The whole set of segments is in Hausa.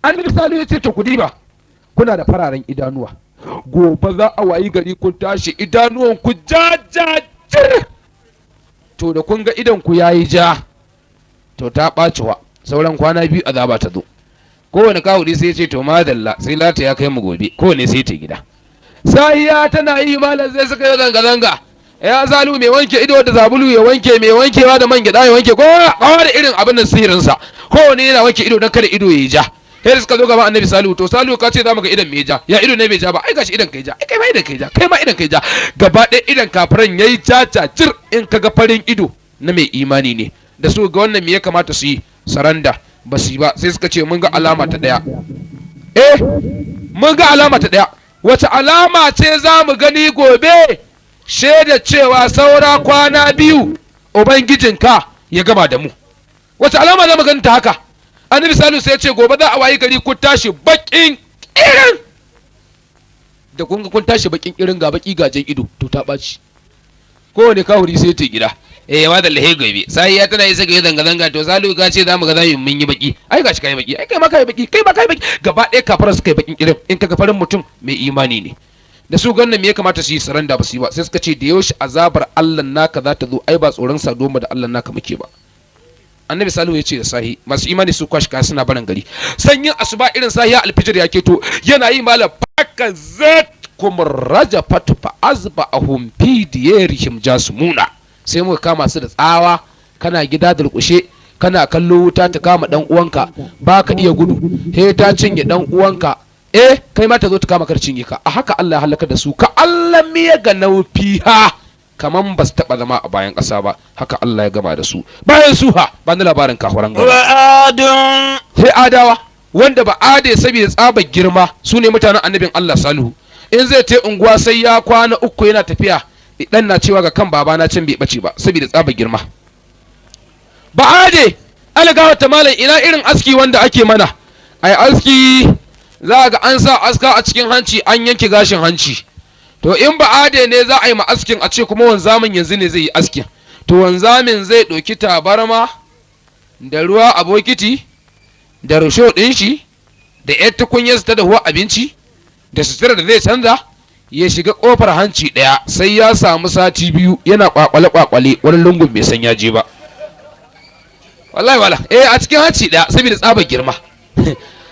annabi salihu ya ce to ku diba kuna da fararen idanuwa gobe za a wayi gari kun tashi idanuwan ku jajajir to da kun ga idan ku yayi ja to ta ɓaciwa sauran kwana biyu azaba ta zo kowane kawuri sai ya ce to madalla sai lata ya kai mu gobe kowane sai ta gida sahiya tana yi malam zai suka yi zanga-zanga ya zalu mai wanke ido da zabulu ya wanke mai wankewa da man gyaɗa ya wanke kowa da irin abin nan sihirinsa kowane yana wanke ido don kada ido ya ja sai suka zo gaba annabi salihu to salihu ka ce za mu ga idan mai ja ya ido ne bai ja ba ai gashi idan kai ja ai kai ma idan kai ja kai ma idan kai ja gaba ɗaya idan kafiran yayi jajajir in kaga farin ido na mai imani ne da su ga wannan me ya kamata su yi saranda ba su yi ba sai suka ce mun ga alama ta ɗaya mun ga alama ta ɗaya wace alama ce za mu gani gobe shaida cewa saura kwana biyu ubangijinka ya gama da mu wace alama za mu gani ta haka annabi salihu sai ya ce gobe za a wayi gari kun tashi bakin irin da kun ga kun tashi bakin irin ga baki gajen ido to ta ɓaci kowane kawuri sai ta gida ma da lahe gobe sai ya tana isa ga zanga zanga to salihu ka ce za mu ga za mu yi baki ai gashi kai baki ai kai ma kai baki kai ma kai baki gaba ɗaya kafaran suka yi bakin irin in kaga farin mutum mai imani ne da su gannan me ya kamata su yi saranda ba su yi ba sai suka ce da yaushe azabar Allah naka za ta zo ai ba tsoron sadoma da Allah naka muke ba annabi salihu ya ce da sahi masu imani su kwashi kaya suna barin gari sanyin asuba irin sahiya alfijir ya keto yana yi malam faka zat kuma raja fatu fa azba ahum fi diyarihim jasmuna sai muka kama su da tsawa kana gida durkushe kana kallo wuta ta kama dan uwanka baka iya gudu he ta cinye dan uwanka kai ma ta zo ta kama kar cinye ka a haka Allah ya halaka da su ka Allah miya ga naufiha kaman ba su taba zama a bayan ƙasa ba haka Allah ya gama da su bayan suha ba na labarin kafuran gaba sai adawa wanda ba ade saboda tsaba girma su ne mutanen annabin Allah salihu in zai ta unguwa sai ya kwana uku yana tafiya dan na cewa ga kan babana can bai bace ba saboda tsaba girma ba ade algawa ta malam ina irin aski wanda ake mana ai aski za ga an sa aska a cikin hanci an yanke gashin hanci to in ba ade ne za a yi ma askin a ce kuma wanzamin yanzu ne zai yi askin to wanzamin zai ɗauki tabarma da ruwa a bokiti da rusho ɗin shi da yar tukunyarsa ta dahuwa abinci da sutura da zai canza ya shiga ƙofar hanci ɗaya sai ya samu sati biyu yana ƙwaƙwale wani lungun bai san ya je ba wallahi wala a cikin hanci ɗaya saboda tsabar girma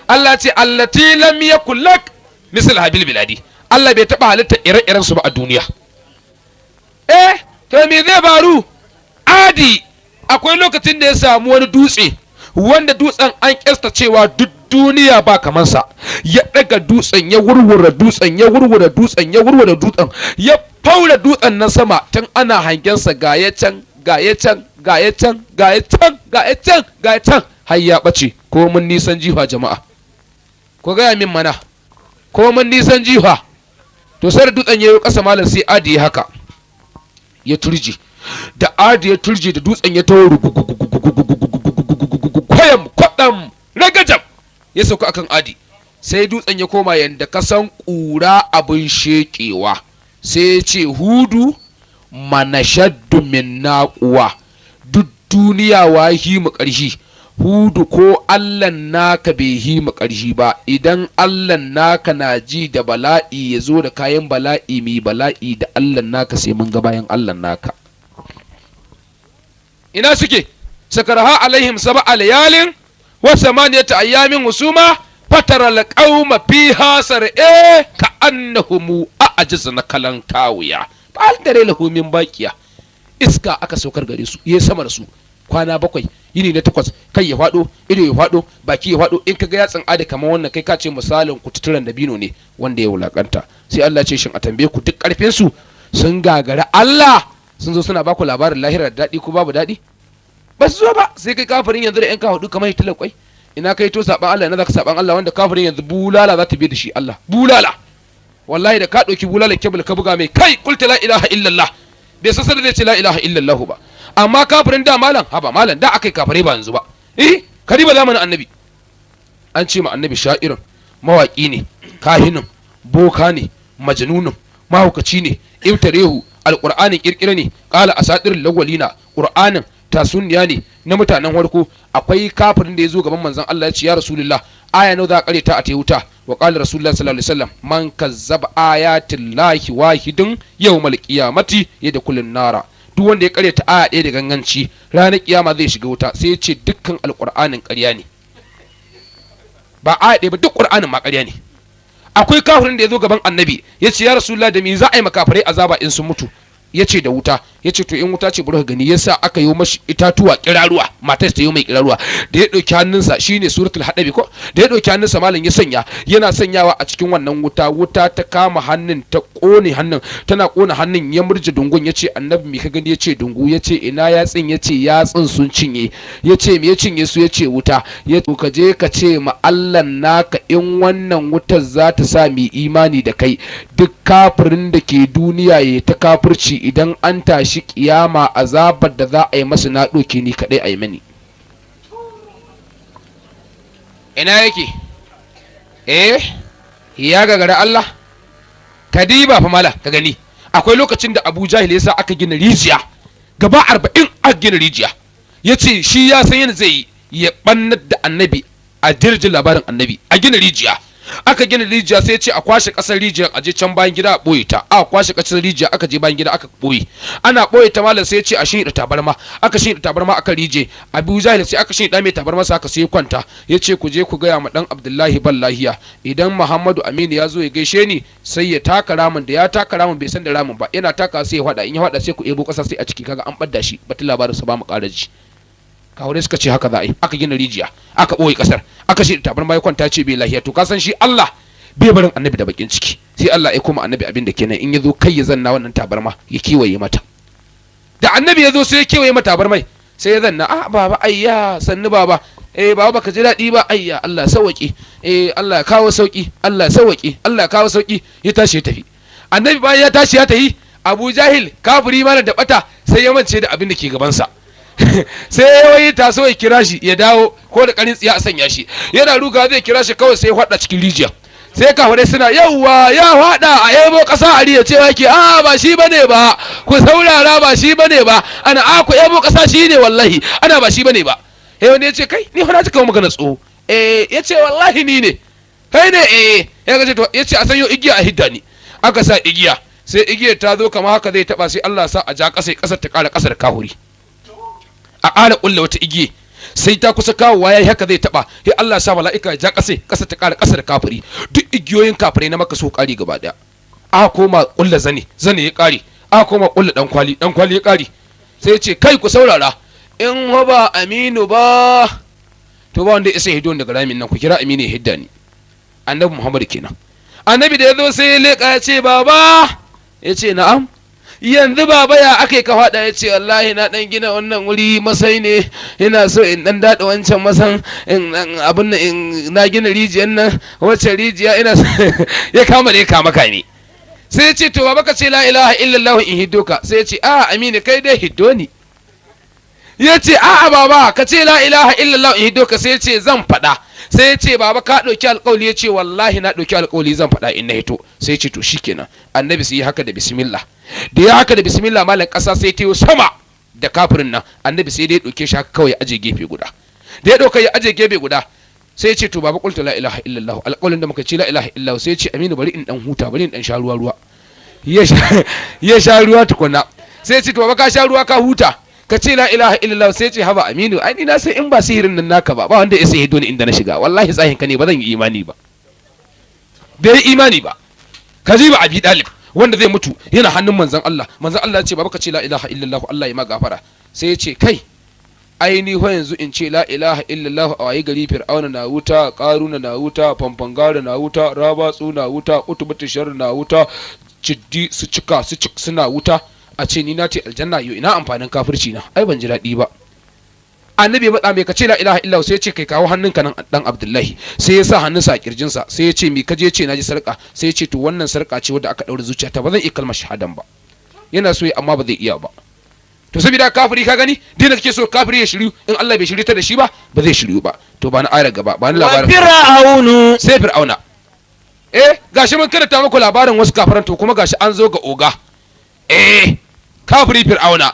Allah ce allati lam yakul lak misal habil biladi Allah bai taba halitta ire-iren su ba a duniya to me zai faru adi akwai lokacin da ya samu wani dutse wanda dutsen an kesta cewa duk duniya ba kamar sa ya daga dutsen ya wurwura dutsen ya wurwura dutsen ya wurwura dutsen ya faura dutsen na sama tun ana hangen sa gaya can gaya can gaya can gaya can gaya can gaya can har ya bace ko mun nisan jiha jama'a ko gaya min mana ko mun nisan jiha to sai da dutsen yayi kasa malam sai adi ya haka ya turji da adi ya turji da dutsen ya tawo koyam kwadam ragajam ya sauka akan adi sai dutsen ya koma yanda kasan kura abin shekewa sai ya ce hudu manashaddu min naquwa duk duniya wahi mu ƙarshi hudu ko Allahn naka bai hi mu ƙarshi ba idan Allahn naka na ji da bala'i ya zo da kayan bala'i mai bala'i da Allahn naka sai mun ga bayan Allahn naka ina suke sakaraha alaihim sab'a layalin wa samaniyata ayyamin husuma fatara alqauma fiha sar'a ka annahum a'jazna kalan kawiya bal dare lahu min baqiya iska aka saukar gare su yayi sama da su kwana 7 yini na 8 kai ya fado ido ya fado baki ya fado in kaga yatsin adi kamar wannan kai ka ce misalin kututuran dabino ne wanda ya wulakanta sai Allah ce shin a tambaye ku duk karfin su sun gagara Allah sun zo suna baku labarin lahirar dadi ko babu dadi ba su zo ba sai kai kafirin yanzu da yan ka hudu kamar hitilar kwai ina kai to saban Allah ina zaka saban Allah wanda kafirin yanzu bulala za ta bi da shi Allah bulala wallahi da ka dauki bulala kebul ka buga mai kai qulta la ilaha illallah bai san da ce la ilaha illallah ba amma kafirin da malam haba malam da akai kafirai ba yanzu ba kariba zamanin annabi an ce ma annabi sha'irin mawaki ne kahinin boka ne majnunin mahaukaci ne ibtarehu alqur'anin kirkire ne qala asatirul lawwalina qur'anin tasuniya ne na mutanen warko akwai kafirin da ya zo gaban manzon Allah ya ce ya rasulullah aya nawa za a karyata a ta wuta wa qala rasulullah sallallahu alaihi wasallam man kazzaba ayatillahi wahidun yawmal qiyamati yadkhulun nara. duk wanda ya karyata aya ɗaya da ganganci ranar kiyama zai shiga wuta. sai ya ce dukkan alqur'anin ƙarya ne, ba aya ɗaya ba, duk qur'anin ma ƙarya ne. akwai kafirin da ya zo gaban annabi ya ce ya rasulullah da me za a yi makafirai azaba in sun mutu? ya ce da wuta. ya ce to in wuta ce bari ka gani. yasa aka yi mashi itatuwa kiraruwa, matar ta yi mai kiraruwa. da ya ɗauki hannunsa shine suratul hadabi ko, da ya ɗauki hannunsa malam ya sanya, yana sanyawa a cikin wannan wuta, wuta ta kama hannun ta ƙone hannun, tana ƙona hannun ya murje dungun. ya ce annabi me ka gani? ya ce dungu. ya ce ina yatsin? ya ce yatsin sun cinye. ya ce me ya cinye su? ya ce wuta. ya ce ka je ka ce ma Allah naka in wannan wutar za ta sa mu imani da kai, duk kafirin da ke duniya ya ta kafirci idan an tashi kiyama azabar da za a yi masa na ɗauke ni kaɗai a yi mani. ina yake? ya gagara Allah. Kadiba fa mala ka gani, akwai lokacin da Abu Jahil ya sa aka gina rijiya gaba 40 aka gina rijiya. ya ce shi ya san yana zai ya ɓannar da annabi a jirgin labarin annabi a gina rijiya. aka gina rijiya sai ya ce a kwashe kasar rijiyar a je can bayan gida a boye ta. aka kwashe kasar rijiya aka je bayan gida aka boye, ana boye ta malam sai ya ce a shin da tabarma. aka shin da tabarma aka rije. Abu Jahil sai aka shin da mai tabarma sa aka sai kwanta. ya ce ku je ku gaya ma dan Abdullahi ballahiya idan Muhammadu Aminu ya zo ya gaishe ni sai ya taka ramin, da ya taka ramin bai san da ramin ba, yana taka sai ya hada, in ya hada sai ku ebo kasa sai a ciki, kaga an badda shi batun labarin sa ba mu karaji. kawai suka ce haka za a yi. aka gina rijiya aka ɓoye ƙasar aka shi tabarma ya kwanta ce bai lahiya. to ka san shi Allah bai barin annabi da bakin ciki, sai Allah ya koma annabi abin da kenan in ya zo kai ya zanna wannan tabarma ya kiwaye mata. da annabi ya zo sai ya kiwaye mata tabarmai sai ya zanna. baba ayya sannu baba. baba baka ji daɗi ba? ayya Allah sauki. Allah ya kawo sauki, Allah ya sauki, Allah ya kawo sauki. ya tashi ya tafi. annabi bayan ya tashi ya tafi, Abu Jahil kafiri mana da bata sai ya mance da abin da ke gabansa. sai ya yi taso ya kira shi ya dawo ko da karin tsiya a sanya shi, yana ruga zai kira shi kawai sai ya hada cikin rijiya. sai kafirai suna yawwa ya hada a yabo kasa a riya cewa ke ba shi bane ba, ku saurara ba shi bane ba, ana ku yabo kasa shi ne wallahi, ana ba shi bane ba. wanda ya ce kai ni fa na cika magana tsoho. ya ce wallahi ni ne. kai ne? ya ce to ya ce a sanyo igiya a hidda ni. aka sa igiya, sai igiyar ta zo kamar haka zai taba, sai Allah sa a ja kasar ta kara kasar kahuri. a ƙara ƙulla wata igiye sai ta kusa kawowa yayi haka zai taba, sai Allah sa mala'ika ya ja ƙasa ta ƙara ƙasar kafiri. duk igiyoyin kafirai na maka so ƙari gaba daya. aka koma ƙulla zane ya ƙari, aka koma ƙulla dan kwali ya ƙari. sai ya ce kai ku saurara, in ba Aminu ba to ba wanda ya isa hidon daga ramin nan, ku kira Aminu ya hidda ni. annabi Muhammad kenan. annabi da ya zo sai ya leƙa ya ce baba. ya ce na'am. yanzu baba ya aka yi ka faɗa? ya ce wallahi na ɗan gina wannan wuri masai ne, ina so in ɗan daɗa wancan masan abin nan, na gina rijiyar nan, wacce rijiya ina ya kama da ya kama ne. sai ya ce to baba ka ce la ilaha illallah in hiddo ka. sai ya ce Aminu kai dai hiddo ni. ya ce baba ka ce la ilaha illallah in hiddo ka. sai ya ce zan faɗa. sai ya ce baba ka ɗauki alƙawli? ya ce wallahi na ɗauki alƙawli zan faɗa in na hito. sai ya ce to shikenan. annabi sai yi haka da bismillah. da ya haka da bismillah malam ƙasa sai ta yi sama da kafirin nan. annabi sai dai ya ɗauke shi haka kawai ya aje gefe guda. da ya ɗauka ya aje gefe guda sai ya ce to baba qultu la ilaha illallah, alƙawlin da muka ce la ilaha illallah. sai ya ce Aminu bari in dan huta, bari in dan sha ruwa. ya sha ruwa tukuna. sai ya ce to baba ka sha ruwa ka huta, ka ce la ilaha illallah. sai ce haba Aminu ai ni na sai in ba sihirin nan naka ba wanda ya sai hido ni inda na shiga, wallahi tsahin ka ne ba zan yi imani ba. bai imani ba. kaziba Abi Dalib wanda zai mutu yana hannun manzon Allah ya ce baba ka ce la ilaha illallah Allah ya ma gafara. sai ya ce kai ai ni fa yanzu in ce la ilaha illallah a wayi gari Fir'auna na wuta, Qaruna na wuta, Fanfangara na wuta, Rabatsu na wuta, Utubatu Shar na wuta, Ciddi su cika suna wuta, a ce ni na ce aljanna. yo ina amfanin kafirci na? ai ban ji daɗi ba. annabi ya faɗa mai ka ce la ilaha illallah. sai ya ce kai kawo hannunka nan dan Abdullahi. sai ya sa hannunsa a kirjinsa. sai ya ce me kaje? ce naji sarka. sai ya ce to wannan sarka ce wadda aka daure zuciyata, ba zan iya kalmar shahadan ba. yana so amma ba zai iya ba. to saboda kafiri ka gani din da kake so kafiri ya shiryu, in Allah bai shirye ta da shi ba ba zai shiryu ba. to ba na ayar gaba, ba ni labarin Fir'aunu. sai Fir'auna gashi mun karanta muku labarin wasu kafiran, to kuma gashi an zo ga oga. kafiri Fir'auna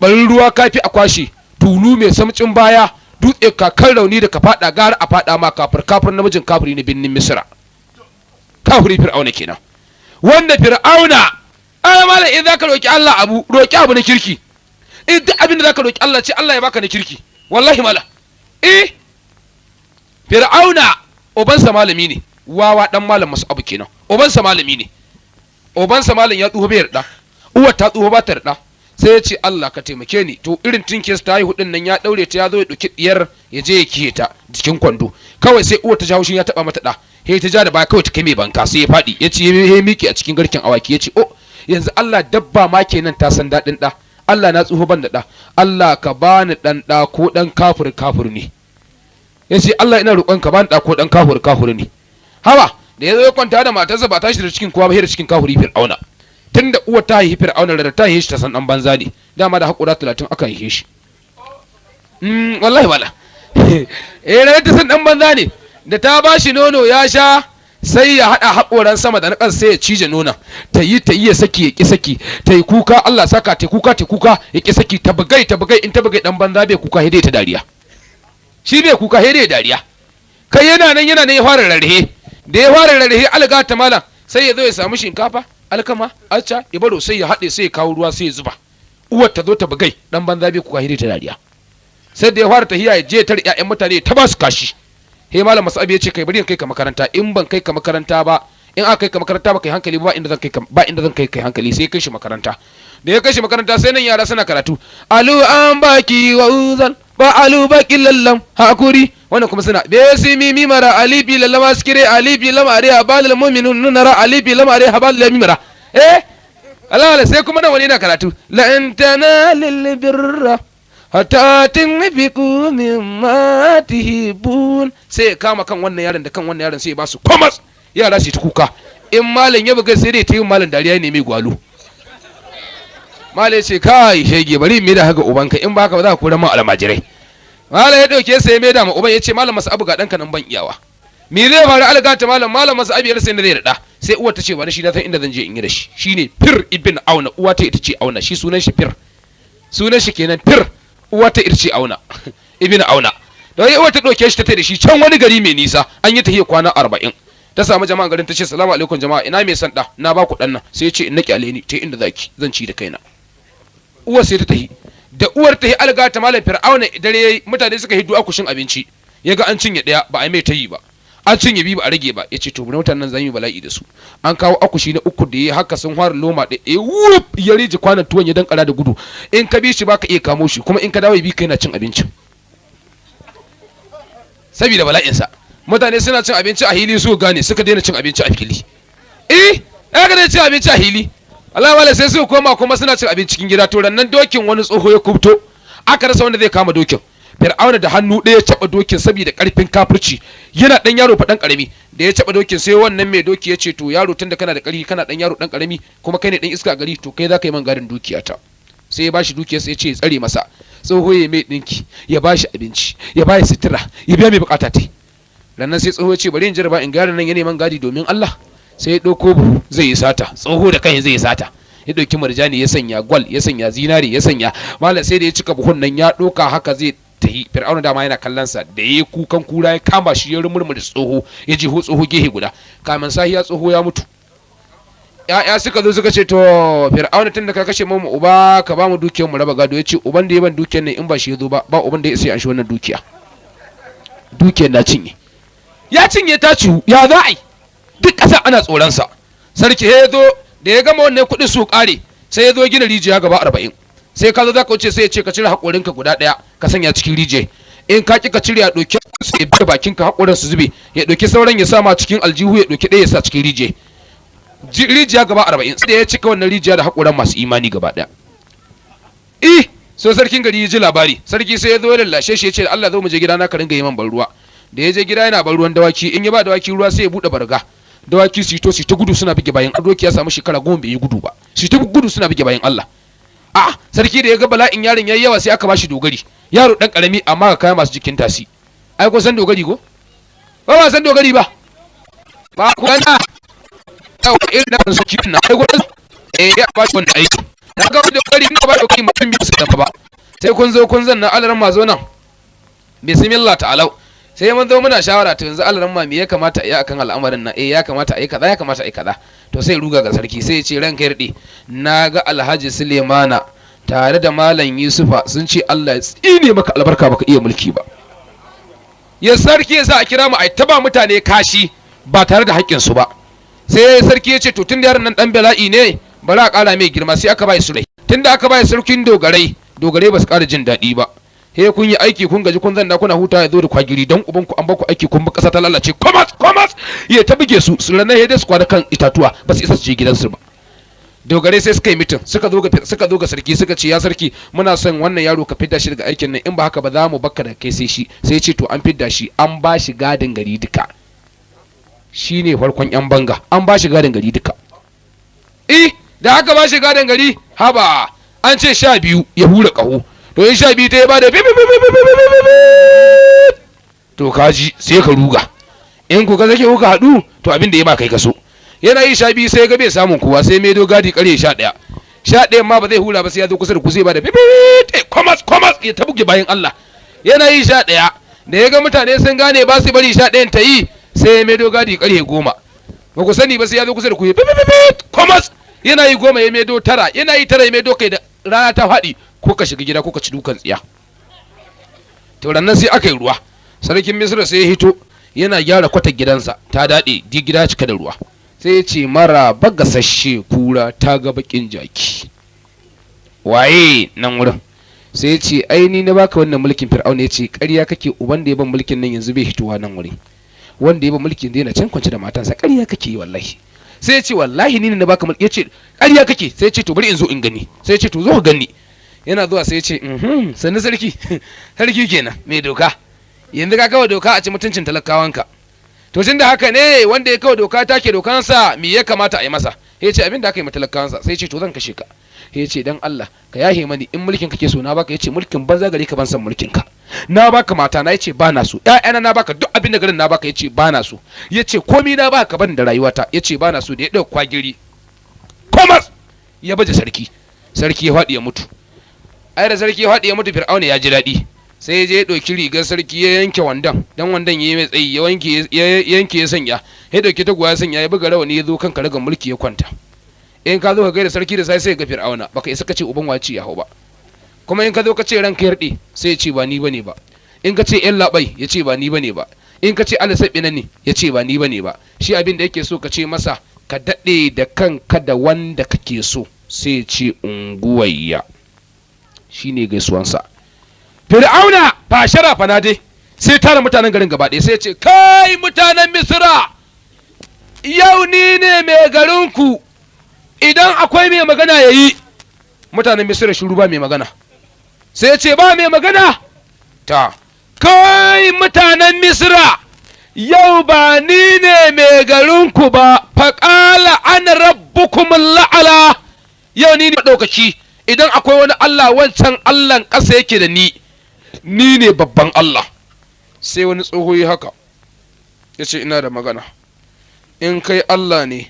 barin ruwa kafi a kwashe, tulu mai samcin baya, dutse kakar rauni da ka fada gara a fada ma kafir namijin kafiri ne binnin misra kafiri fir'auna kenan wanda fir'auna ai mala in zaka roki Allah roki abu na kirki in duk abin da zaka roki Allah ce Allah ya baka na kirki wallahi mala fir'auna ubansa malami ne wawa dan malam masu abu kenan ubansa malami ne ubansa malam ya tsuho bai yarda uwar ta tsuho ba ta yarda sai ya ce Allah ka taimake ni to irin tinkiyar ta yi hudun nan ya daure ta ya zo ya dauki diyar ya je ya kiye ta jikin kwando kawai sai uwar ta jawo shi ya taba mata da he ta ja da baya kawai ta kai mai banka sai ya fadi ya ce he miki a cikin garken awaki ya ce oh yanzu Allah dabba ma kenan ta san dadin da Allah na tsuho ban da da Allah ka bani dan da ko dan kafir ne ya ce Allah ina roƙon ka bani da ko dan kafir ne hawa da ya zo ya kwanta da matarsa ba tashi da cikin kowa ba da cikin kafiri fir'auna tunda uwa ta haifi fir'auna da ta haife shi ta san dan banza ne dama da hakura 30 aka haife shi wallahi wala da ta san dan banza ne da ta bashi nono ya sha sai ya hada hakoran sama da na ƙasa sai ya cije nona ta yi ya saki ya ki saki ta yi kuka Allah saka ta kuka ya ki saki ta bugai in ta bugai dan banza bai kuka hede ta dariya shi bai kuka hede dariya kai yana nan ya fara rarrahe da ya fara rarrahe alga ta malam sai ya zo ya samu shinkafa alkama alca ibaro sai ya haɗe sai ya kawo ruwa sai ya zuba uwar ta zo ta bugai dan banza bai kuka hede ta dariya sai da ya fara tahiya ya je tar ƴaƴan mutane ta ba su kashi he malam Masabi ya ce kai bari in kai ka makaranta in ban kai ka makaranta ba in aka kai ka makaranta ba kai hankali ba inda zan kai hankali sai kai shi makaranta da ya kai shi makaranta sai nan yara suna karatu alu an baki wa uzan ba alu baki lallam hakuri wannan kuma suna besi mimi mara alibi lallam askire alibi lam are abal mu'minun nara alibi lam are habal mimara Allah sai kuma nan wani yana karatu la antana lil birra hatta tunfiqu mimma tuhibun sai kama kan wannan yaron da kan wannan yaron sai ya ba su komas yara su ta kuka in malam ya buga sai dai ta yi malam dariya ne mai gwalo malam ya ce kai shege bari me da haka ubanka in baka ba za ka kura ma almajirai malam ya dauke sai me da ma uban ya ce malam masa abu ga danka nan ban iyawa me zai faru algata malam masa abi sai ne zai rada sai uwar ta ce ba ni shi na san inda zan je in yi da shi shine fir ibn auna uwa ta ita ce auna shi sunan shi fir sunan shi kenan fir uwa ta irce auna ibn auna da uwa ta dauke shi ta tai da shi can wani gari mai nisa an yi tahiya kwana 40 ta samu jama'an garin ta ce salamu alaikum jama'a ina mai san da na ba ku dan nan sai ya ce in naki aleni ta inda zaki zan ci da kaina uwar sai ta tahi da uwar tahi alga ta malam fir'auna dare yayi mutane suka hiddu akushin abinci yaga an cinye daya ba a mai tayi ba an cinye biyu ba a rage ba yace to mutanen nan zan yi bala'i da su an kawo akushi na uku da yayi haka sun fara loma da wup ya rije kwanan tuwon ya dan kara da gudu in ka bi shi baka iya kamo shi kuma in ka dawo bi kai na cin abincin saboda bala'in sa mutane suna cin abinci a hili su gane suka daina cin abinci a fili ga daina cin abinci a hili Allah wala sai su koma kuma suna cin abinci cikin gida to rannan dokin wani tsoho ya kubto aka rasa wanda zai kama dokin fir'auna da hannu ɗaya ya caba dokin saboda karfin kafirci yana dan yaro fa dan karami da ya caba dokin sai wannan mai doki ya ce to yaro tunda kana da ƙarfi kana dan yaro dan karami kuma kai ne dan iska a gari to kai za ka yi man garin dukiyata sai ya bashi dukiyarsa ya ce ya tsare masa tsoho ya mai dinki ya bashi abinci ya bashi sutura ya biya mai bukata ta rannan sai tsoho ya ce bari in jarraba in gari nan ya neman gadi domin Allah sai ya ɗauko buhu zai yi sata tsoho da kai zai yi sata ya ɗauki marjani ya sanya gwal ya sanya zinari ya sanya malam sai da ya cika buhun nan ya ɗauka haka zai tahi fir'auna dama yana kallon sa da yayi kukan kura ya kama shi ya rumurmur tsoho ya ji tsoho gehe guda kamin sahiya tsoho ya mutu ya suka zo suka ce to fir'auna tunda ka kashe mu uba ka ba mu dukiyar mu raba gado yace uban da ya ban dukiyar nan in ba shi ya zo ba uban da ya sai an shi wannan dukiyar na cinye ya cinye ta ciwu ya za a yi duk ƙasa ana tsoron sa sarki ya zo da ya gama wannan kuɗin su ƙare sai ya zo gina rijiya gaba 40 sai ka zo za ka wuce sai ya ce ka cire haƙorinka guda ɗaya ka sanya cikin rijiya in ka ki ka cire ya ɗauki su ya bi bakinka haƙorin su zube ya ɗauki sauran ya sa ma cikin aljihu ya ɗauki ɗaya ya sa cikin rijiya rijiya gaba 40 sai da ya cika wannan rijiya da haƙoran masu imani gaba ɗaya so sarkin gari ya ji labari sarki sai ya zo ya lallashe shi ya ce Allah zo mu je gida na ka ringa yi man ban ruwa da ya je gida yana ban ruwan dawaki in ya ba dawaki ruwa sai ya buɗe barga dawaki su ta gudu suna bige bayan doki ya samu shekara 10 bai yi gudu ba su ta gudu suna bige bayan Allah sarki da ya ga bala'in yaron yayi yawa sai aka bashi dogari yaro dan karami amma ka kaya masu jikin tasi ai ko san dogari ko ba san dogari ba ko kana irin da su cikin na ai ko ya ba shi wannan aiki na ga dogari ina ba dogari mutum bi su da ba sai kun zo kun zanna alaran mazo nan bismillah ta'ala sai mun zo muna shawara to yanzu Allah ma me ya kamata a yi akan al'amarin nan ya kamata a yi kaza ya kamata a yi kaza to sai ruga ga sarki sai ya ce ranka yarde naga Alhaji Sulemana tare da Malam Yusufa sun ce Allah ya tsine maka albarka baka iya mulki ba ya sarki ya sa a kira mu a taba mutane kashi ba tare da haƙƙin su ba sai sarki ya ce to tun da yaron nan dan bala'i ne bari a ƙara mai girma sai aka bai sulai tunda aka bai sarkin dogarai ba su ƙara jin daɗi ba he kun yi aiki kun gaji kun zanna kuna huta ya zo da kwagiri don uban ku an baku aiki kun ba ƙasa ta lalace komas ya ta buge su ranar he dai su kwana kan itatuwa ba su isa su je gidansu ba dogare sai suka yi mitin suka zo ga sarki suka ce ya sarki muna son wannan yaro ka fidda shi daga aikin nan in ba haka ba za mu bakka da kai sai shi sai ce to an fidda shi an ba shi gadin gari duka shine farkon yan banga an ba shi gadin gari duka da aka ba shi gadin gari haba an ce 12 ya hura kaho to in 12 ta ya bada to kaji sai ka ruga in ku ka zake kuka hadu to abin da ya ba kai kaso yana yi 12 sai ga bai samun kowa sai mai dogadi kare 11 ma ba zai hula ba sai ya zo kusa da ku sai bada komas ya tabuke bayan Allah yana yi 11 da ya ga mutane sun gane ba su bari 11 ta yi sai mai dogadi kare 10 ba ku sani ba sai ya zo kusa da ku komas yana yi 10 ya medo 9 yana yi 9 ya medo kai da rana ta faɗi ko ka shiga gida ko ka ci dukan tsiya to rannan sai aka yi ruwa sarkin Misra sai ya hito yana gyara kwatar gidansa ta daɗe gida cika da ruwa sai ya ce mara bagasashe kura ta ga bakin jaki waye nan wurin sai ya ce ai ni na baka wannan mulkin Fir'auna ya ce ƙarya kake uban da ya ban mulkin nan yanzu bai hitowa nan wuri wanda ya ban mulkin da yana can kwance da matansa ƙarya kake yi wallahi sai ya ce wallahi ni ne na baka mulki ya ce ƙarya kake sai ya ce to bari in zo in gani sai ya ce to zo ka gani yana zuwa sai ya ce sannu sarki kenan mai doka yanzu ka kawo doka a ci mutuncin talakawanka to tun da haka ne wanda ya kawo doka take dokansa me ya kamata a yi masa ya ce abin da aka yi matalakawansa sai ya ce to zan kashe ka ya ce dan Allah ka yahe mani in mulkin kake so na baka ya ce mulkin banza gari ka ban san mulkin ka na baka mata na ya ce ba na so ƴaƴana na baka duk abin da garin na baka ya ce ba na so ya ce komi na baka ban da rayuwata ya ce ba na so da ya ɗauka kwagiri komas ya baje sarki ya faɗi ya mutu ai da sarki ya faɗi ya mutu Fir'auna ya ji daɗi sai ya je ya ɗauki rigar sarki ya yanke wandan dan wandan ya yi mai tsayi ya yanke ya sanya ya ɗauki taguwa ya sanya ya buga rawani ya zo kan karagar mulki ya kwanta in ka zo ka gaida sarki da sai ga Fir'auna baka isa ka ce uban waci ya hau ba kuma in ka zo ka ce ranka yarde sai ya ce ba ni bane ba in ka ce yan labai ya ce ba ni bane ba in ka ce Allah sabbi nan ne ya ce ba ni bane ba shi abin da yake so ka ce masa ka daɗe da kanka da wanda kake so sai ya ce unguwayya shine gaisuwansa Fir'auna ba sharafa na dai sai tara mutanen garin gaba ɗaya sai ya ce kai mutanen Misra yau ni ne mai garinku idan akwai mai magana yayi mutanen Misra shiru ba mai magana sai ya ce ba mai magana ta kai mutanen Misra yau ba ni ne mai garinku ba faqala ana rabbukum la'ala yau ni ne madaukaki idan akwai wani Allah wancan Allahn ƙasa yake da ni ne babban Allah sai wani tsoho yi haka ya ce ina da magana in kai Allah ne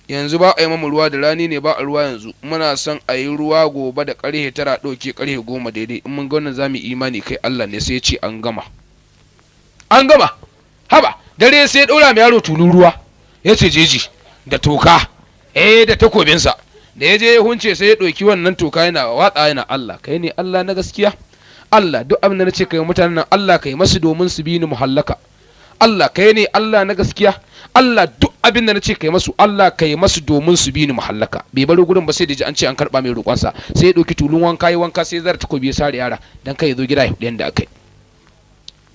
yanzu ba a yi mamu ruwa da rani ne ba a ruwa yanzu muna son a yi ruwa gobe da ƙarfe 9 ɗauke ƙarfe 10 daidai in mun ga wannan za mu imani kai Allah ne sai ya ce an gama haba dare sai ya ɗora mai yaro tulun ruwa ya ce jeji da toka da takobinsa da ya je ya hunce sai ya ɗauki wannan toka yana watsa yana Allah kai ne Allah na gaskiya Allah duk abin da na ce kai mutanen nan Allah kai masu domin su bi ni muhallaka Allah kai ne Allah na gaskiya Allah duk abin da na ce kai masu Allah kai masu domin su bi ni muhallaka bai baro gurin ba sai da ji an ce an karba mai roƙonsa sai ya ɗauki tulun wanka yi wanka sai zara takobi ya sare yara dan kai ya zo gida ya hudu yanda akai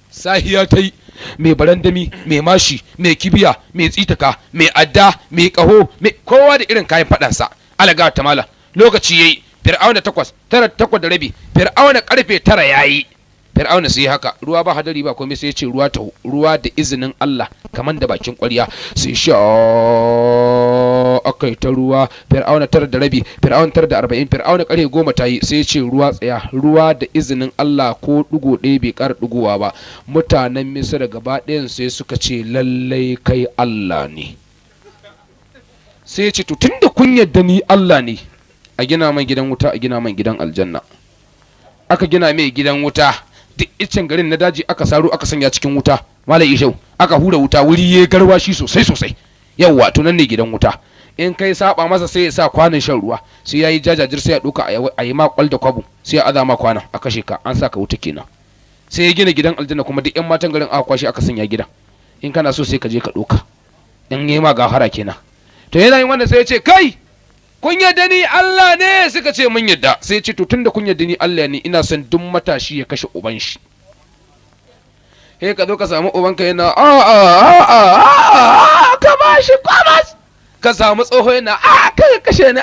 sahiya ta yi mai barandami mai mashi mai kibiya mai tsitaka mai adda mai kaho kowa da irin kayan faɗansa alaga ta mala lokaci yayi Fir'auna 8:30 Fir'auna karfe 9 yayi Fir'auna sai haka ruwa ba hadari ba komai sai ya ce ruwa da izinin Allah kaman da bakin ƙwarya sai sha akai ta ruwa Fir'auna 9:30 Fir'auna 9:40 Fir'auna karfe 10 tayi sai ya ce ruwa tsaya ruwa da izinin Allah ko dugo ɗaya bai ƙara dugowa ba mutanen Misra gaba ɗayan sai suka ce lallai kai Allah ne sai ya ce to tunda kun yarda ni Allah ne a gina man gidan wuta a gina man gidan aljanna aka gina mai gidan wuta duk icen garin na daji aka saro aka sanya cikin wuta malam ishau aka hura wuta wuri ya garwashi sosai yawwa to nan ne gidan wuta. in kai saba masa sai ya sa kwanin shan ruwa sai yayi jajajir sai ya duka a yi ma kwal da kwabu sai ya azama kwana a kashe ka an saka wuta kenan. sai ya gina gidan aljanna kuma duk yan matan garin aka kwashi aka sanya gidan in kana so sai ka je ka duka in yi ma gafara kenan. to yana yin wannan sai ya ce kai kun yadda ni Allah ne suka ce mun yadda sai ya ce to tunda kun yadda ni Allah ne ina son duk matashi ya kashe uban shi. ka zo ka samu ubanka yana ka ba shi kwamas ka samu tsoho yana ka kashe ni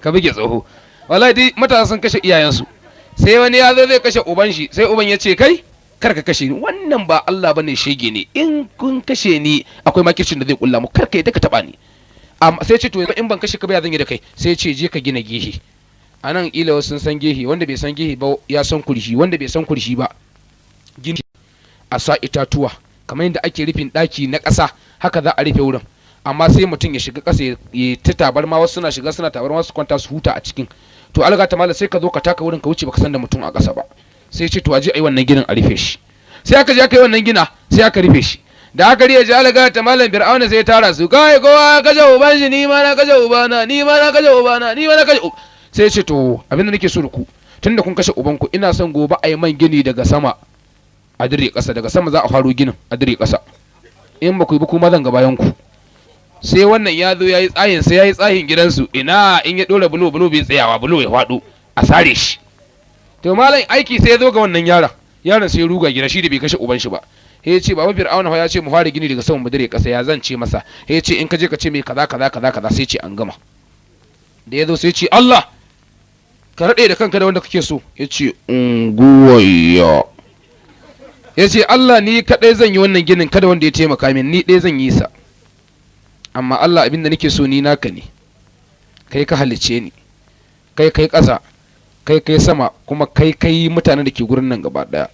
ka buge tsoho. wallahi dai matasa sun kashe iyayensu. sai wani ya zo zai kashe uban shi sai uban ya ce kai kar ka kashe ni wannan ba Allah bane shege ne in kun kashe ni akwai makircin da zai kulla mu kar ka yadda ka taba ni. sai ce to in ban kashe ka ba ya zan yi da kai sai ce je ka gina gehe. anan kila wasu sun san gehe wanda bai san gehe ba ya san kurshi wanda bai san kurshi ba gini a sa itatuwa kamar yadda ake rufin daki na ƙasa haka za a rufe wurin amma sai mutum ya shiga ƙasa ya ta tabarma wasu suna shiga suna tabarma su kwanta su huta a cikin. to alga ta mala sai ka zo ka taka wurin ka wuce baka san da mutum a ƙasa ba. sai ce to aje ayi wannan ginin a rufe shi. sai aka je aka yi wannan gina sai aka rufe shi. da aka riya ji alga ta malam fir'auna sai ya tara su kai kowa kaje uban shi ni ma na kaje ubana ni ma na kaje ubana ni ma na kaje sai ce to abin da nake so da ku tunda kun kashe ubanku ina son gobe a yi man gini daga sama a dire ƙasa daga sama za a faro ginin a dire ƙasa in ba ku yi ba kuma zan ga bayan ku. sai wannan ya zo ya yi tsayin sai ya yi tsayin gidansu ina in ya ɗora bulo bai tsayawa bulo ya faɗo a sare shi. to malam aiki sai ya zo ga wannan yaron sai ya ruga gida shi da bai kashe uban shi ba. ya ce baba fir'auna ya ce mu fara gini daga sama mu dire ƙasa ya zan ce masa. ya ce in ka je ka ce mai kaza sai ce an gama. da ya zo sai ce Allah ka raɗe da kanka da wanda kake so. ya ce unguwayya. ya ce Allah ni kaɗai zan yi wannan ginin kada wanda ya taimaka min ni ɗaya zan yi sa amma Allah abinda nake so ni naka ne kai ka halice ni kai ƙasa kai sama kuma kai mutanen da ke gurin nan gaba ɗaya.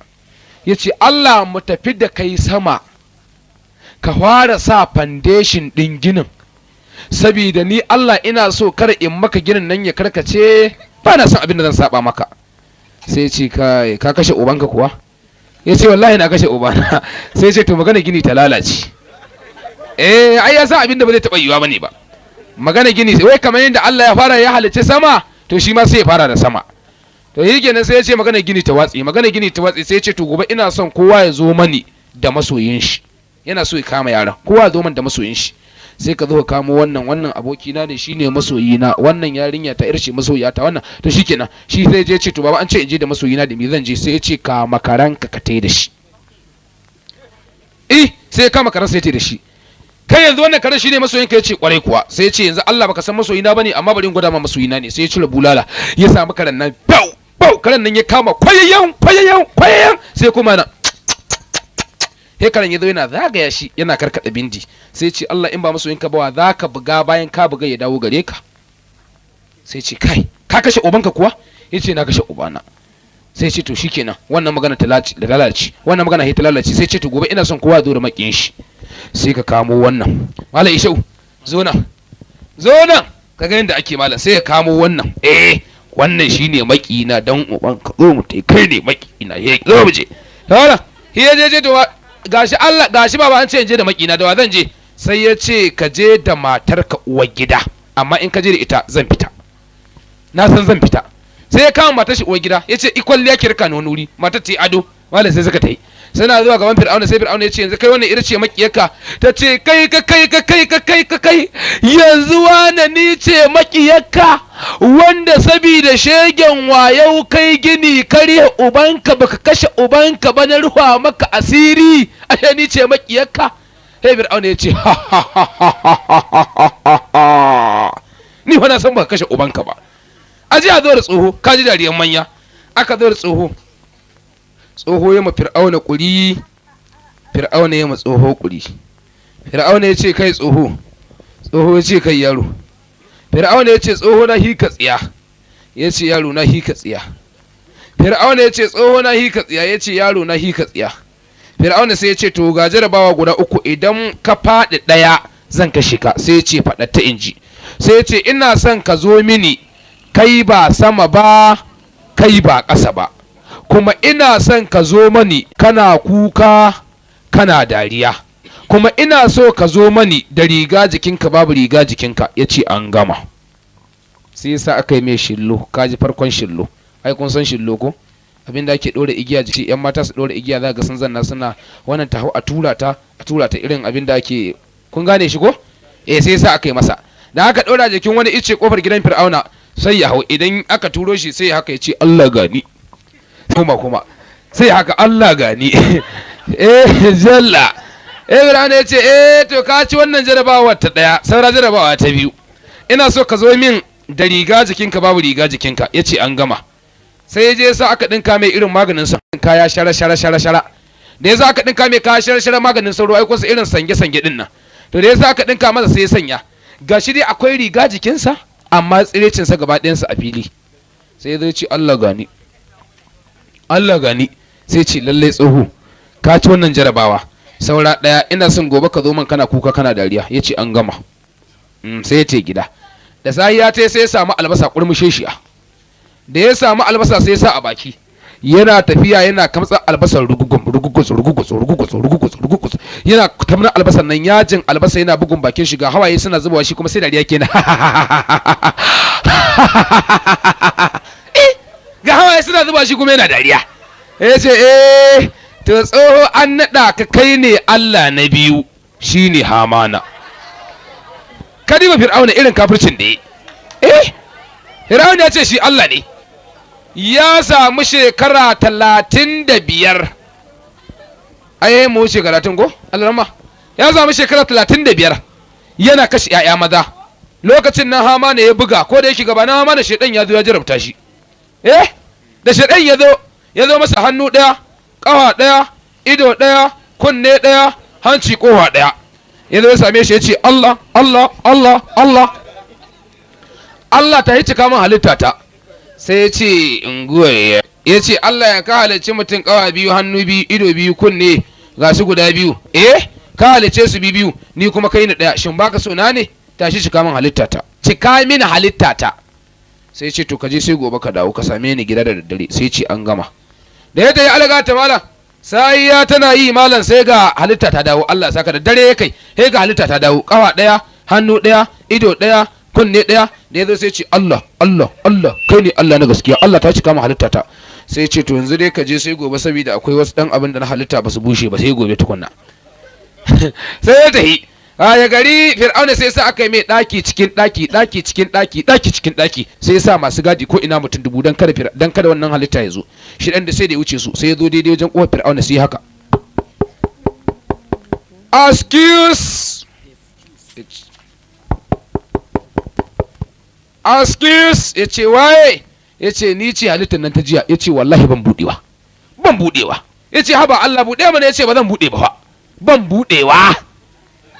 ya ce Allah mu tafi da kai sama ka fara sa foundation ɗin ginin sabida ni Allah ina so kar in maka ginin nan ya karkace ba na son abin da zan saba maka. sai ce ka kashe ubanka kuwa. ya ce wallahi na kashe ubana. sai ce to magana gini ta lalace. ai ya san abin da ba zai taɓa yiwa bane ba magana gini wai kamar yadda Allah ya fara ya halicce sama to shi ma sai ya fara da sama. to yi kenan sai ya ce magana gini ta watsi sai ya ce to gobe ina son kowa ya zo mani da masoyin shi yana so ya kama yaran kowa ya zo mani da masoyin shi. sai ka zo ka kamo wannan abokina ne shine masoyina wannan yarinya ta irce masoyiya ta wannan to shikenan shi sai je ce to baba an ce in je da masoyina da me zan je sai ya ce ka makaranka ka tai da shi. sai ka makaran sai tai da shi. kai yanzu wannan karen shine masoyinka ya ce kwarai kuwa. sai ya ce yanzu Allah baka san masoyina bane amma bari in gwada ma masoyina ne. sai ya cire bulala ya samu karen nan bau karen nan ya kama kwayayyan sai kuma na he karen ya zo yana zagaya shi yana karkada bindi. sai ce Allah in ba masoyinka ba wa za ka buga bayan ka buga ya dawo gare ka. sai ce kai ka kashe ubanka kuwa. ya ce na kashe ubana. sai ce to shikenan wannan magana ta lalace wannan magana ta lalace. sai ce to gobe ina son kowa zo da makiyin shi. sai ka kamo wannan malam ishau zo nan kaga yadda ake malam. sai ka kamo wannan wannan shine makina dan ubanka zo mu tai kai ne makina zo mu je. to je to gashi baba an ce in je da makina da wa zan je. sai ya ce ka je da matarka uwar gida amma in ka je da ita zan fita na san zan fita. sai ya kama matar shi uwar gida ya ce ikwalliya ki rika ni wani wuri matar ta yi ado malam sai suka ta yi. sai na zuwa gaban fir'auna sai fir'auna ya ce yanzu kai wannan ita ce makiyarka. ta ce kai yanzu wane ni ce makiyarka wanda sabida shegen wayau kai gini kare ubanka baka kashe ubanka ba na ruwa maka asiri ashe ni ce makiyarka. sai fir'auna ya ce ni fa na san baka kashe ubanka ba. aje a zo da tsoho ka ji dariyan manya. aka zo da tsoho ya ma fir'auna kuri fir'auna ya ma tsoho kuri. fir'auna ya ce kai tsoho ya ce kai yaro. fir'auna ya ce tsoho na hika tsiya ya ce yaro na hika tsiya. fir'auna ya ce tsoho na hika tsiya ya ce yaro na hika tsiya. fir'auna sai ya ce to ga jarabawa guda uku idan ka faɗi ɗaya zan kashe ka. sai ya ce faɗa ta inji. sai ya ce ina son ka zo mini kai ba sama ba kai ba ƙasa ba, kuma ina son ka zo mani kana kuka kana dariya, kuma ina so ka zo mani da riga jikinka babu riga jikinka. Ya ce an gama. sai yasa aka yi mai shillo. Kaji farkon shillo. Ai kun san shillo ko? Abinda ake ɗora igiya jiki, yan mata su ɗora igiya za ga sun zanna suna wannan ta hau a tura ta irin abinda ake, kun gane shi ko? Sai yasa aka yi masa. Da aka ɗora jikin wani ice kofar gidan Fir'auna sai ya hau, idan aka turo shi sai haka ya ce Allah gani. Kuma sai haka Allah gani. Jalla. Fir'auna ya ce to ka ci wannan jarabawa ta ɗaya, saura jarabawa ta biyu. Ina so ka zo min da riga jikinka babu riga jikinka. Ya ce an gama. Sai je sa aka dinka mai irin maganin sa kaya shara da yasa aka dinka mai kaya shara maganin sauro, ai kusa irin sange din nan. To da yasa aka dinka masa sai ya sanya, gashi dai akwai riga jikinsa amma tsirecin sa gaba ɗayan sa a fili. Sai zai ce Allah gani sai ce lalle tsoho ka ci wannan jarabawa, saura ɗaya ina son gobe ka zo man kana kuka kana dariya. Ya ce an gama. Sai ya ce gida da sahiya ta sai ya samu albasa kurmushe shi. Da ya samu albasa sai ya sa a baki, yana tafiya yana kamtsa albasar rugugus yana tamna albasan nan, yajin albasa yana bugun bakin shi, ga hawaye suna zubawa, shi kuma sai dariya kenan. Ga hawaye suna zubawa, shi kuma yana dariya. Ya ce to tsoho an naɗa ka kai ne Allah na biyu, shine Hamana. Kadiba Fir'auna irin kafircin da ya Fir'auna ya ce shi Allah ne. Ya samu shekara 35. Ai mu wuce 30 ko? Allah ya samu shekara 35 yana kashe ƴaƴa maza. Lokacin nan Hamana ya buga, ko da yake gaba na Hamana shedan ya zo ya jarabta shi. Da shedan ya zo masa hannu daya, kafa daya, ido daya, kunne daya, hanci kowa daya. Ya zo ya same shi ya ce Allah Allah Allah Allah Allah ta yi cika min halitta ta. Sai ya ce unguwaye, ya ce Allah ya ka halicci mutum kawa biyu, hannu biyu, ido biyu, kunne ga su guda biyu. Ka halicce su biyu, ni kuma kai ni daya, shin baka so na ne? Tashi cika min halitta ta, cika mini halitta ta. Sai ce to kaje sai gobe ka dawo ka same ni gida da daddare. Sai ce an gama. Da ya tayi alaga ta malam, sai ya tana yi malam, sai ga halitta ta dawo. Allah saka da dare ya kai, sai ga halitta ta dawo, kawa daya, hannu daya, ido daya, kunne daya. Da yazo sai ce Allah Allah Allah kai ne Allah na gaskiya, Allah ta cika mu halitta ta. Sai ce to yanzu dai ka je sai gobe, saboda akwai wasu dan abin da na halitta ba su bushe ba, sai gobe tukunna. Sai ya tahi ya gari Fir'auna sai sa aka yi mai daki cikin daki, sai ya sa masu gadi ko ina mutum 1000 dan kada wannan halitta ya zo. Shi dan da sai da ya wuce su, sai ya zo daidai wajen kofar Fir'auna sai haka. Excuse, ya ce waye? Ya ce ni ce halittar nan ta jiya. Ya ce wallahi ban budewa. Ya ce haba Allah buɗe mana. Ya ce ba zan buɗe ba, ban buɗewa.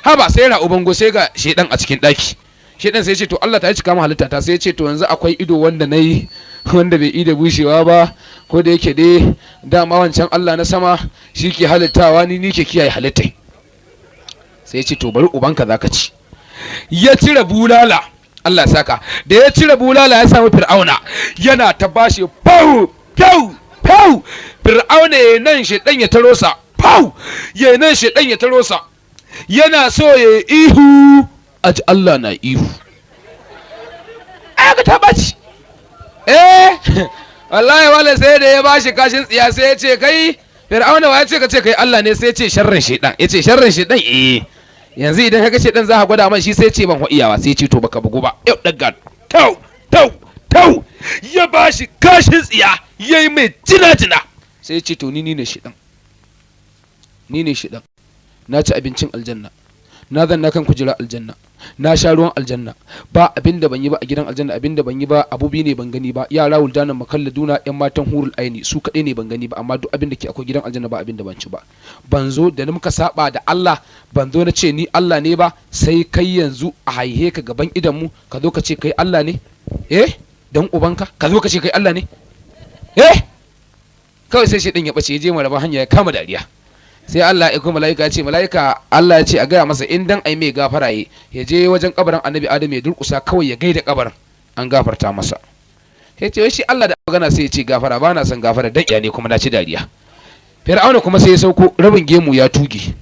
Haba sai ra ubango, sai ga shedan a cikin ɗaki. Shedan sai ya ce to Allah ta yi cika mu halitta ta. Sai ya ce to yanzu akwai ido wanda nayi wanda bai ida bushewa ba, ko da yake dai dama wancan Allah na sama shi ke halittawa, ni ke kiyaye halittai. Sai ya ce to bari ubanka zaka ci. Ya cire bulala, Allah saka. Da ya cire bulala ya samu Fir'auna yana ta bashi pau. Fir'auna ya nan shedan ya taro sa, pau ya nan shedan ya taro sa, yana so ya ihu, aji Allah na ihu. Aka ta baci. Wallahi wala sai da ya bashi kashin tsiya. Sai ya ce kai Fir'auna, wa ya ce ka ce kai Allah ne? Sai ya ce sharrin shedan. Ya ce sharrin shedan yanzu idan kaga shedan za ka gwada man shi. Sai ya ce ban iyawa. Sai ya ce to baka bugu ba. Yau daga tau ya bashi kashin tsiya, yayi mai jina. Sai ya ce to ni ne shedan, na ci abincin aljanna, na zanna kan kujera aljanna, na sha ruwan aljanna, ba abin da ban yi ba a gidan aljanna. Abin da ban yi ba abubi ne ban gani ba, yara wuldanan makalladuna, yan matan hurul aini su kaɗai ne ban gani ba, amma duk abin da ke akwai gidan aljanna ba abin da ban ci ba. Ban zo da muka saba da Allah, ban zo na ce ni Allah ne ba, sai kai yanzu a haihe ka gaban idanmu ka zo ka ce kai Allah ne? Dan ubanka ka zo ka ce kai Allah ne? Kawai sai shi din ya bace, ya je maraba hanya ya kama dariya. Sai Allah ya kuma mala'ika ya ce, mala'ika Allah ya ce a gaya masa in dan ai mai gafara ya je wajen kabarin Annabi Adam ya durkusa kawai ya gaida kabarin, an gafarta masa. ya ce wai shi Allah da magana sai ya ce gafara ba na son gafara dan iya ne kuma na ci dariya. Fir'auna kuma sai ya sauko rabin gemu ya tuge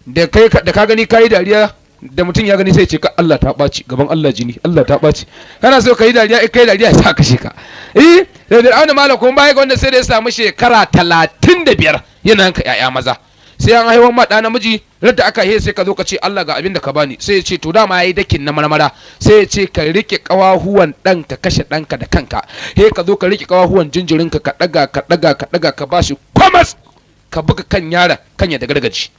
da ka gani kayi dariya da mutum ya gani sai ce ka Allah ta ɓaci gaban Allah jini Allah ta ɓaci kana so ka yi dariya kai dariya ya sa kashe ka da Fir'auna malam kuma baya ga wanda sai da ya samu shekara 35 yana yanka ƴaƴa maza sai an haihuwar ma ɗa namiji radda aka yi sai ka zo ka ce Allah ga abin da ka bani sai ya ce to dama yayi dakin na marmara sai ya ce ka rike kawahuwan ɗan ka kashe ɗanka da kanka he ka zo ka rike kawahuwan jinjirinka ka ɗaga ka bashi kwamas ka buga kan yara kan ya da gargaji